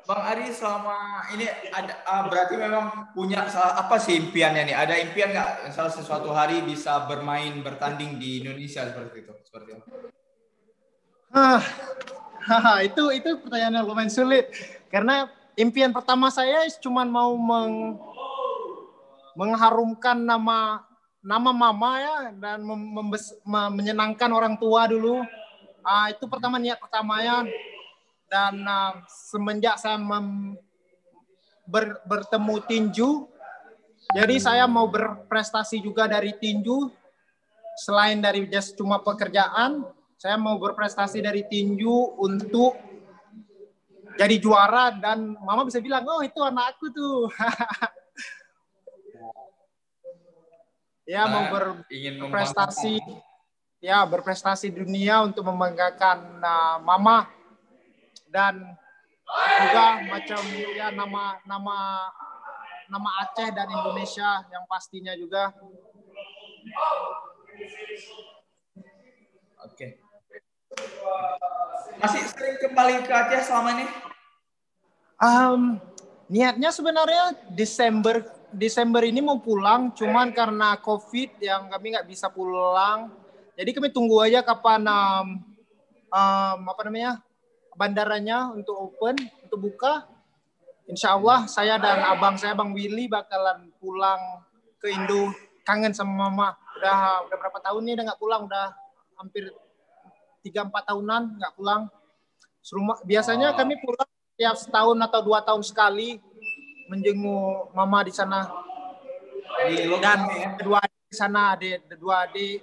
Bang Ari selama ini ada berarti memang punya apa sih impiannya nih? Ada impian nggak salah sesuatu hari bisa bermain bertanding di Indonesia seperti itu? Seperti itu. Hah, itu pertanyaan yang lumayan sulit karena impian pertama saya cuma mau mengharumkan nama mama ya dan menyenangkan orang tua dulu. Itu pertama niat pertamanya dan semenjak saya bertemu tinju, jadi saya mau berprestasi juga dari tinju. Selain dari just cuma pekerjaan, saya mau berprestasi dari tinju untuk jadi juara dan mama bisa bilang, oh itu anak aku tuh. Ya mau berprestasi, ya berprestasi dunia untuk membanggakan mama dan juga macam ya nama Aceh dan Indonesia yang pastinya juga. Oke. Masih sering kembali ke Aceh selama ini? Niatnya sebenarnya Desember ini mau pulang, cuman karena COVID yang kami nggak bisa pulang. Jadi kami tunggu aja kapan bandaranya untuk open, untuk buka. Insya Allah saya dan abang saya, Bang Willy, bakalan pulang ke Indo. Kangen sama mama. Udah berapa tahun nih udah nggak pulang, udah hampir 3-4 tahunan nggak pulang. Biasanya kami pulang tiap setahun atau 2 tahun sekali menjenguk mama di sana. Dan kedua adik di sana, dua adik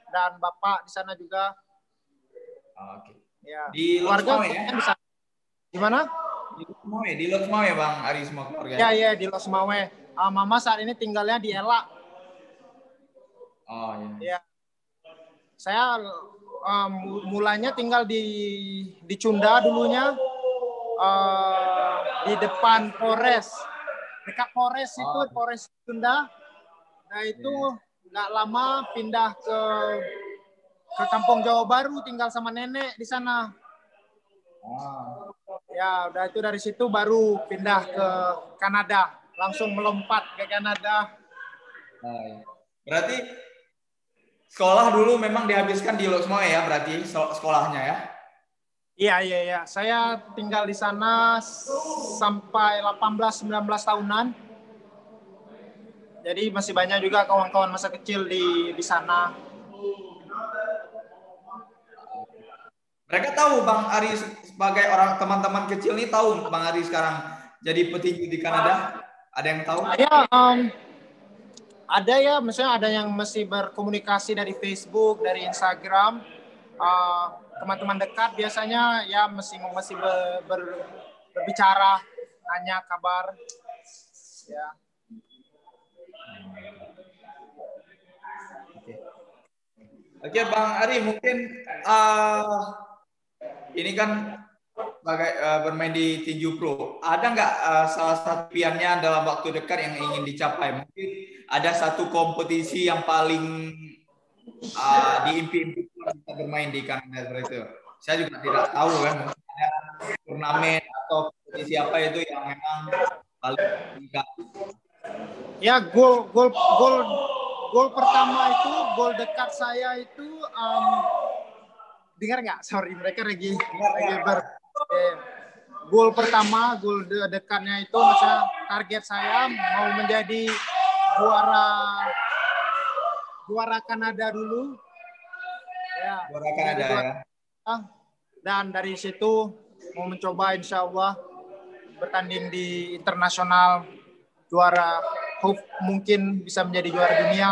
dan bapak di sana juga. Oke. Ya. Di keluarga ya? Di sana. Gimana? Di Los Mawe Bang Ari semua keluarga. Ya, di Los Mawe. Mama saat ini tinggalnya di Elak. Oh iya. Ya. Saya mulanya tinggal di Cunda dulunya, di depan Polres, dekat Polres itu, Polres Cunda. Nah itu nggak lama pindah ke Kampung Jawa Baru, tinggal sama nenek di sana. Ya udah itu dari situ baru pindah ke Kanada, langsung melompat ke Kanada. Berarti sekolah dulu memang dihabiskan di Los Mawe ya, berarti sekolahnya ya? Iya. Saya tinggal di sana sampai 18-19 tahunan. Jadi masih banyak juga kawan-kawan masa kecil di sana. Mereka tahu Bang Ari sebagai orang teman-teman kecil nih, tahu Bang Ari sekarang jadi petinju di Kanada? Ada yang tahu? Ada ya, misalnya ada yang masih berkomunikasi dari Facebook, dari Instagram. Teman-teman dekat biasanya ya masih berbicara, nanya kabar. Ya. Oke Bang Ari, mungkin ini kan sebagai bermain di tinju pro, ada nggak salah satu impiannya dalam waktu dekat yang ingin dicapai? Mungkin ada satu kompetisi yang paling diimpikan bisa bermain di Kanada seperti itu. Saya juga tidak tahu kan, mungkin ada turnamen atau kompetisi apa itu yang memang paling diimpikan. Ya, gol pertama itu, gol dekat saya itu, dengar nggak? Sorry, mereka lagi gol pertama, gol dekatnya itu, masa target saya mau menjadi juara Kanada dulu. Ya, juara Kanada ya. Dan dari situ mau mencoba insya Allah bertanding di internasional, juara, mungkin bisa menjadi juara dunia.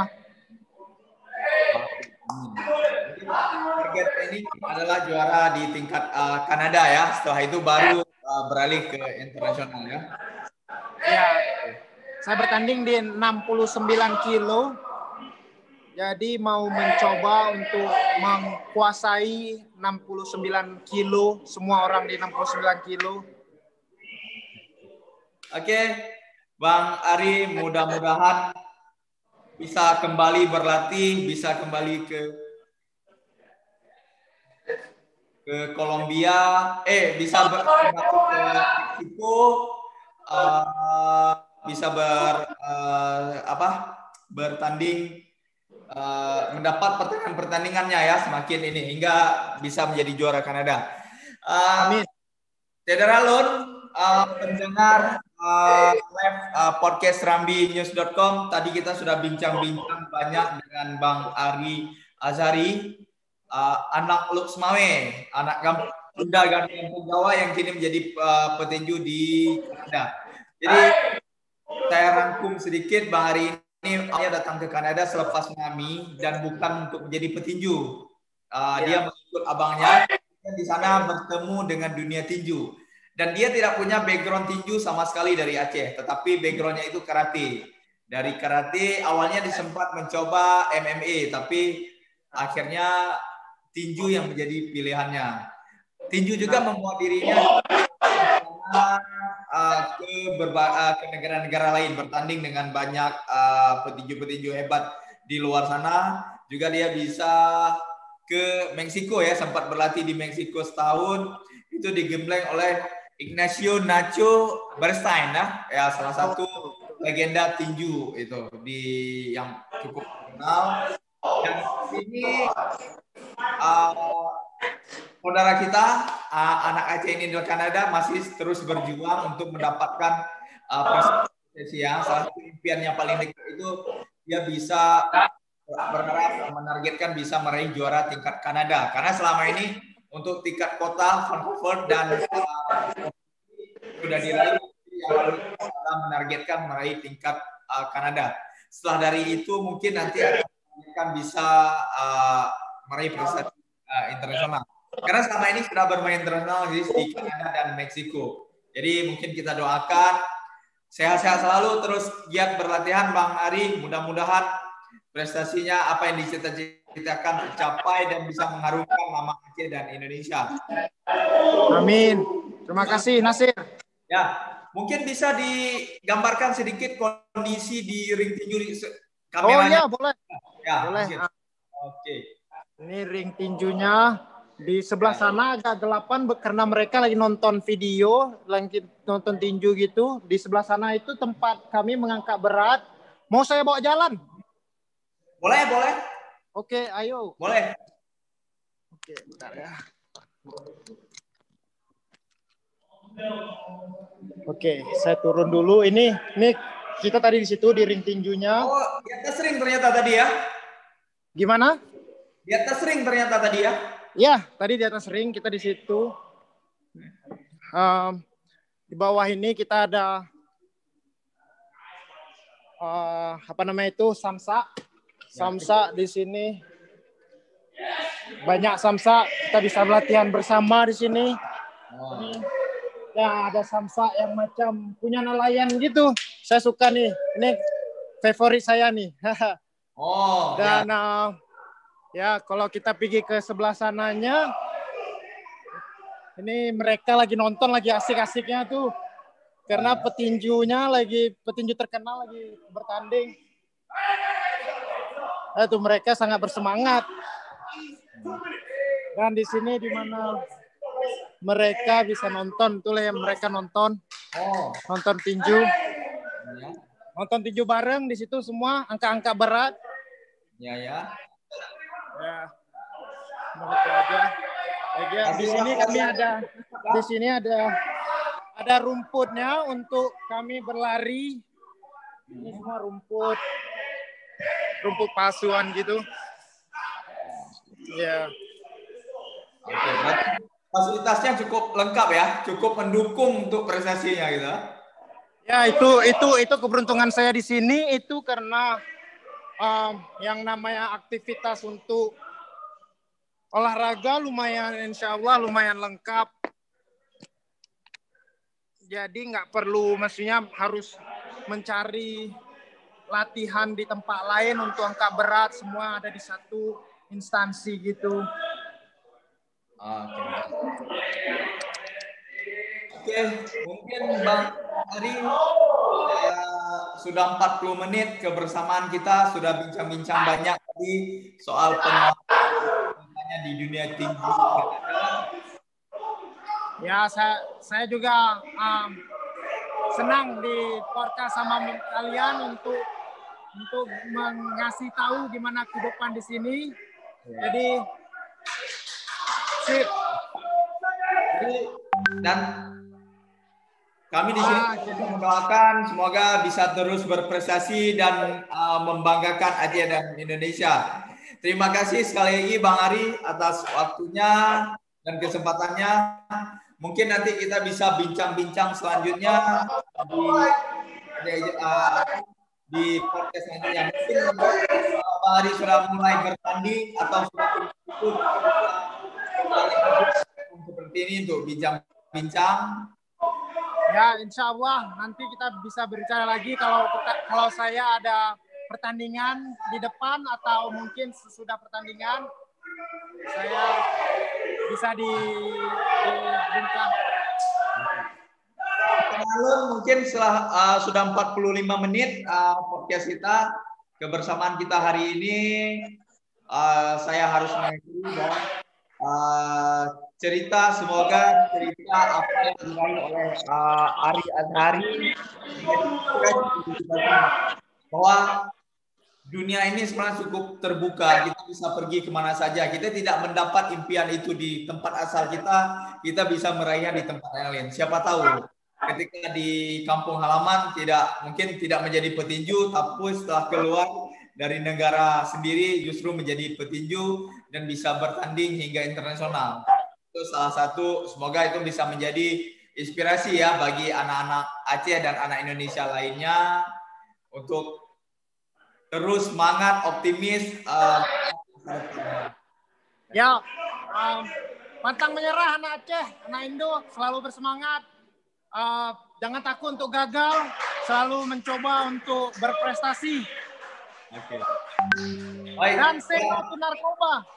Target ini adalah juara di tingkat Kanada ya. Setelah itu baru beralih ke internasional ya. Ya, saya bertanding di 69 kilo. Jadi mau mencoba untuk menguasai 69 kilo, semua orang di 69 kilo. Oke, Bang Ari, mudah-mudahan bisa kembali berlatih, bisa kembali ke Kolombia, bisa kembali ke Meksiko bisa bertanding, mendapat pertandingannya ya semakin ini hingga bisa menjadi juara Kanada. Amin. Saudara pendengar live podcast rambinews.com, tadi kita sudah bincang-bincang banyak dengan Bang Ari Azhari, anak Luxmawe, anak kampung Sunda Kampung Jawa yang kini menjadi petinju di Kanada. Jadi saya rangkum sedikit, Bang Ari ini dia datang ke Kanada selepas Miami dan bukan untuk menjadi petinju. Dia mengikut abangnya di sana bertemu dengan dunia tinju. Dan dia tidak punya background tinju sama sekali dari Aceh, tetapi backgroundnya itu karate. Dari karate awalnya disempat mencoba MMA, tapi akhirnya tinju yang menjadi pilihannya. Tinju juga membawa dirinya ke negara-negara lain, bertanding dengan banyak petinju-petinju hebat di luar sana. Juga dia bisa ke Meksiko ya, sempat berlatih di Meksiko setahun. Itu digembleng oleh Ignacio Nacho Bernstein ya, salah satu legenda tinju itu yang cukup terkenal. Dan ini saudara kita anak Aceh ini di Kanada masih terus berjuang untuk mendapatkan prestasi yang salah satu impian yang paling dekat itu dia bisa berharap menargetkan bisa meraih juara tingkat Kanada, karena selama ini untuk tingkat kota Vancouver dan sudah diraih, yang paling menargetkan meraih tingkat Kanada. Setelah dari itu mungkin nanti akan bisa meraih prestasi internasional. Karena selama ini sudah bermain internasional di Kanada dan Meksiko. Jadi mungkin kita doakan sehat-sehat selalu, terus giat berlatihan Bang Ari. Mudah-mudahan prestasinya apa yang dicita-citakan tercapai dan bisa mengharumkan nama Aceh dan Indonesia. Amin. Terima kasih Nasir. Ya, mungkin bisa digambarkan sedikit kondisi di ring tinju kameranya. Oh iya, boleh. Ya, boleh. Oke. Ini ring tinjunya. Di sebelah sana agak gelapan karena mereka lagi nonton video, lagi nonton tinju gitu. Di sebelah sana itu tempat kami mengangkat berat. Mau saya bawa jalan? Boleh, boleh. Oke, ayo. Boleh. Oke, bentar ya. Oke, saya turun dulu. Ini kita tadi di situ di ring tinjunya. Oh, di atas ring ternyata tadi ya? Gimana? Di atas ring ternyata tadi ya? Ya, tadi di atas ring kita di situ. Di bawah ini kita ada samsa. Samsa di sini. Banyak samsa, kita bisa latihan bersama di sini. Ini ya ada samsa yang macam punya nelayan gitu. Saya suka nih. Ini favorit saya nih. Oh. Dan ya kalau kita pergi ke sebelah sananya, ini mereka lagi nonton, lagi asik-asiknya tuh. Karena petinju terkenal lagi bertanding. Itu mereka sangat bersemangat. Dan di sini di mana mereka bisa nonton, itulah yang mereka nonton. Nonton tinju. Nonton tinju bareng di situ semua, angka-angka berat. Ya. Ya. Begitu aja. Di sini ada rumputnya untuk kami berlari. Ini semua rumput palsuan gitu. Ya. Oke, fasilitasnya cukup lengkap ya, cukup mendukung untuk prestasinya gitu. Ya, itu keberuntungan saya di sini itu karena yang namanya aktivitas untuk olahraga insya Allah lumayan lengkap. Jadi nggak perlu, maksudnya harus mencari latihan di tempat lain untuk angkat berat, semua ada di satu instansi gitu. Oke, mungkin Bang Ari sudah 40 menit kebersamaan kita, sudah bincang-bincang banyak tadi soal pengalamannya di dunia tinju. Ya, saya juga senang di podcast sama kalian untuk mengasih tahu gimana kehidupan di sini. Jadi sip. Dan kami di sini mendoakan semoga bisa terus berprestasi dan membanggakan Aceh dan Indonesia. Terima kasih sekali lagi Bang Ari atas waktunya dan kesempatannya. Mungkin nanti kita bisa bincang-bincang selanjutnya di podcast selanjutnya. Mungkin Bang Ari sudah mulai bertanding atau sudah ikut seperti ini untuk bincang-bincang. Ya, insya Allah nanti kita bisa berbicara lagi kalau saya ada pertandingan di depan atau mungkin sesudah pertandingan saya bisa dibincang. Alun, mungkin setelah sudah 45 menit podcast kita, kebersamaan kita hari ini, saya harus mengakhiri bahwa semoga cerita apa yang diraih oleh Ari Azhari bahwa dunia ini sebenarnya cukup terbuka, kita bisa pergi kemana saja, kita tidak mendapat impian itu di tempat asal kita bisa meraihnya di tempat yang lain. Siapa tahu ketika di kampung halaman mungkin tidak menjadi petinju, tapi setelah keluar dari negara sendiri justru menjadi petinju dan bisa bertanding hingga internasional. Itu salah satu, semoga itu bisa menjadi inspirasi ya bagi anak-anak Aceh dan anak Indonesia lainnya untuk terus semangat, optimis. Ya, pantang menyerah anak Aceh, anak Indo, selalu bersemangat. Jangan takut untuk gagal, selalu mencoba untuk berprestasi. Oke. Dan say no to narkoba.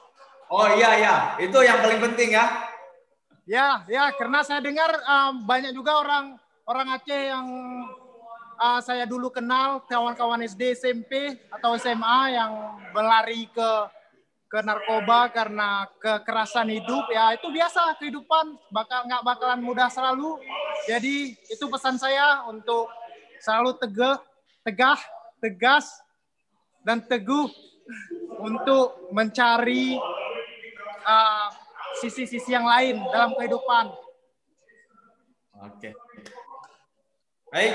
Oh iya, itu yang paling penting ya. Ya, karena saya dengar banyak juga orang Aceh yang saya dulu kenal, kawan-kawan SD, SMP atau SMA yang berlari ke narkoba karena kekerasan hidup. Ya itu biasa, kehidupan nggak bakalan mudah selalu. Jadi itu pesan saya untuk selalu tegas dan teguh untuk mencari sisi-sisi yang lain dalam kehidupan. Oke. Baik,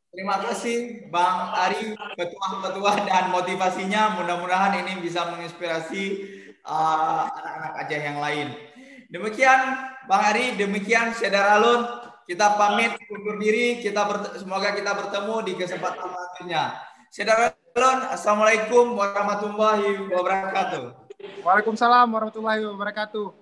terima kasih Bang Ari, petuah-petuah dan motivasinya. Mudah-mudahan ini bisa menginspirasi anak-anak Aceh yang lain. Demikian Bang Ari, demikian Syedar Alun. Kita pamit undur diri. Semoga kita bertemu di kesempatan selanjutnya. Syedar Alun, Assalamualaikum warahmatullahi wabarakatuh. Waalaikumsalam warahmatullahi wabarakatuh.